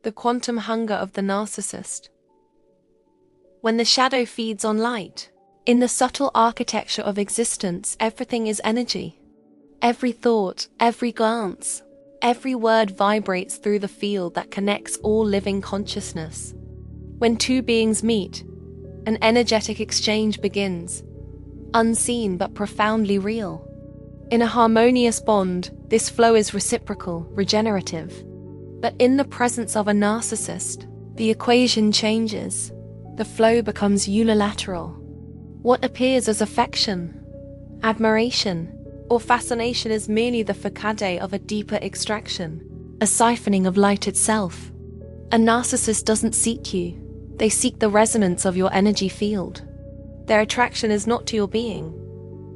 The quantum hunger of the narcissist. When the shadow feeds on light, in the subtle architecture of existence, everything is energy. Every thought, every glance, every word vibrates through the field that connects all living consciousness. When two beings meet, an energetic exchange begins, unseen but profoundly real. In a harmonious bond, this flow is reciprocal, regenerative. But in the presence of a narcissist, the equation changes. The flow becomes unilateral. What appears as affection, admiration, or fascination is merely the facade of a deeper extraction, a siphoning of light itself. A narcissist doesn't seek you. They seek the resonance of your energy field. Their attraction is not to your being,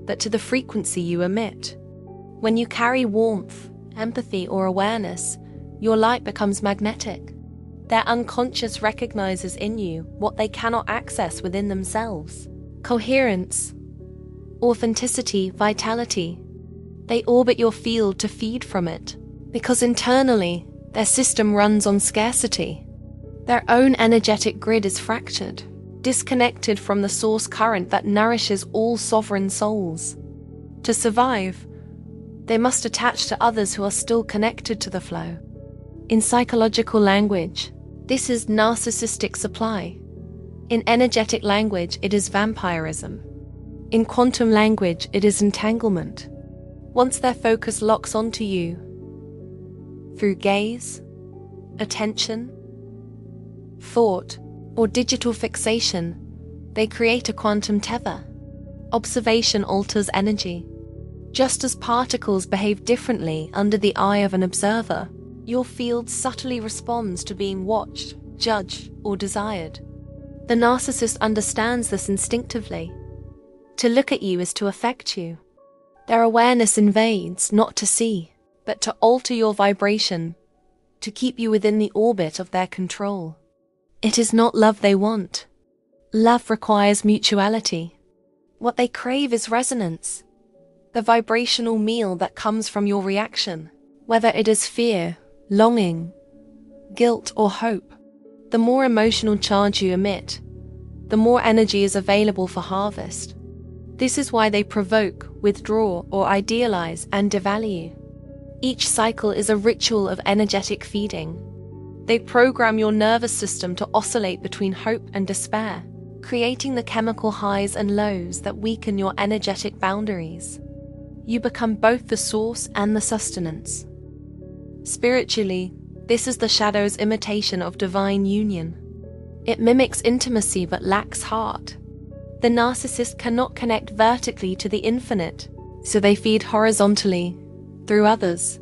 but to the frequency you emit. When you carry warmth, empathy, or awareness, your light becomes magnetic. Their unconscious recognizes in you what they cannot access within themselves. Coherence, authenticity, vitality. They orbit your field to feed from it, because internally, their system runs on scarcity. Their own energetic grid is fractured, disconnected from the source current that nourishes all sovereign souls. To survive, they must attach to others who are still connected to the flow. In psychological language, this is narcissistic supply. In energetic language, it is vampirism. In quantum language, it is entanglement. Once their focus locks onto you, through gaze, attention, thought, or digital fixation, they create a quantum tether. Observation alters energy. Just as particles behave differently under the eye of an observer, your field subtly responds to being watched, judged, or desired. The narcissist understands this instinctively. To look at you is to affect you. Their awareness invades, not to see, but to alter your vibration, to keep you within the orbit of their control. It is not love they want. Love requires mutuality. What they crave is resonance, the vibrational meal that comes from your reaction, whether it is fear, longing, guilt, or hope. The more emotional charge you emit, the more energy is available for harvest. This is why they provoke, withdraw, or idealize and devalue. Each cycle is a ritual of energetic feeding. They program your nervous system to oscillate between hope and despair, creating the chemical highs and lows that weaken your energetic boundaries. You become both the source and the sustenance. Spiritually, this is the shadow's imitation of divine union. It mimics intimacy but lacks heart. The narcissist cannot connect vertically to the infinite, so they feed horizontally, through others.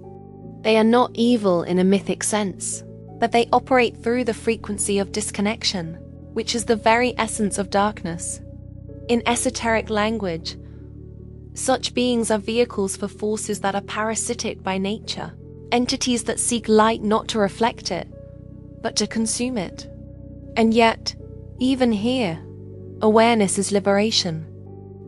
They are not evil in a mythic sense, but they operate through the frequency of disconnection, which is the very essence of darkness. In esoteric language, such beings are vehicles for forces that are parasitic by nature, entities that seek light not to reflect it, but to consume it. And yet, even here, awareness is liberation.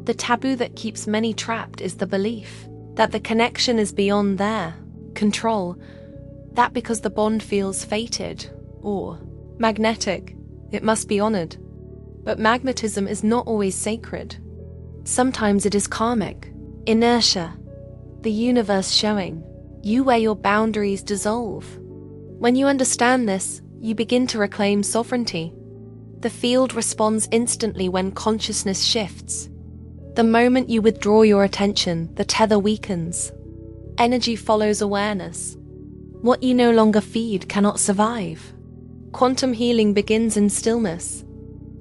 The taboo that keeps many trapped is the belief that the connection is beyond their control, that because the bond feels fated or magnetic, it must be honored. But magnetism is not always sacred. Sometimes it is karmic, inertia, the universe showing you where your boundaries dissolve. When you understand this, you begin to reclaim sovereignty. The field responds instantly when consciousness shifts. The moment you withdraw your attention, the tether weakens. Energy follows awareness. What you no longer feed cannot survive. Quantum healing begins in stillness.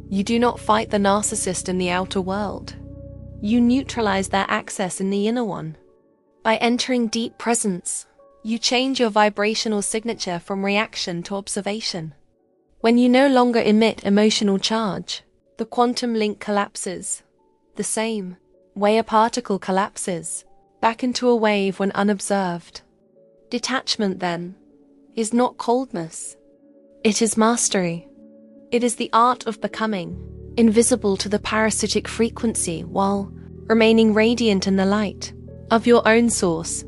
You do not fight the narcissist in the outer world. You neutralize their access in the inner one. By entering deep presence, you change your vibrational signature from reaction to observation. When you no longer emit emotional charge, the quantum link collapses. The same way a particle collapses back into a wave when unobserved. Detachment, then, is not coldness. It is mastery. It is the art of becoming invisible to the parasitic frequency while remaining radiant in the light of your own source.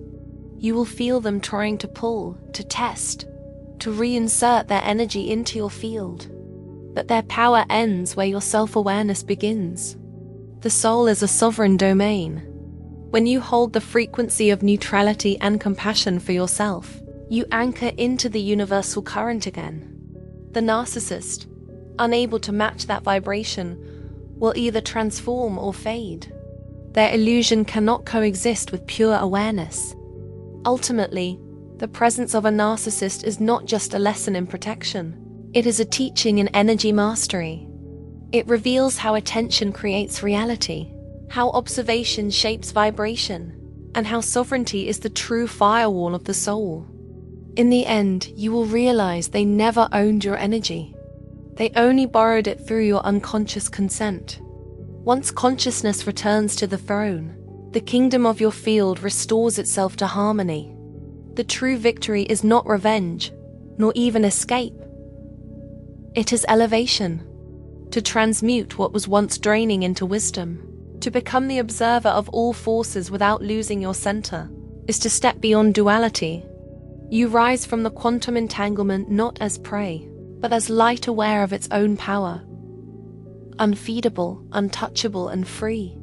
You will feel them trying to pull, to test, to reinsert their energy into your field. But their power ends where your self-awareness begins. The soul is a sovereign domain. When you hold the frequency of neutrality and compassion for yourself, you anchor into the universal current again. The narcissist, unable to match that vibration, will either transform or fade. Their illusion cannot coexist with pure awareness. Ultimately, the presence of a narcissist is not just a lesson in protection. It is a teaching in energy mastery. It reveals how attention creates reality, how observation shapes vibration, and how sovereignty is the true firewall of the soul. In the end, you will realize they never owned your energy. They only borrowed it through your unconscious consent. Once consciousness returns to the throne, the kingdom of your field restores itself to harmony. The true victory is not revenge, nor even escape. It is elevation. To transmute what was once draining into wisdom, to become the observer of all forces without losing your center, is to step beyond duality. You rise from the quantum entanglement not as prey, but as light aware of its own power. Unfeedable, untouchable, and free.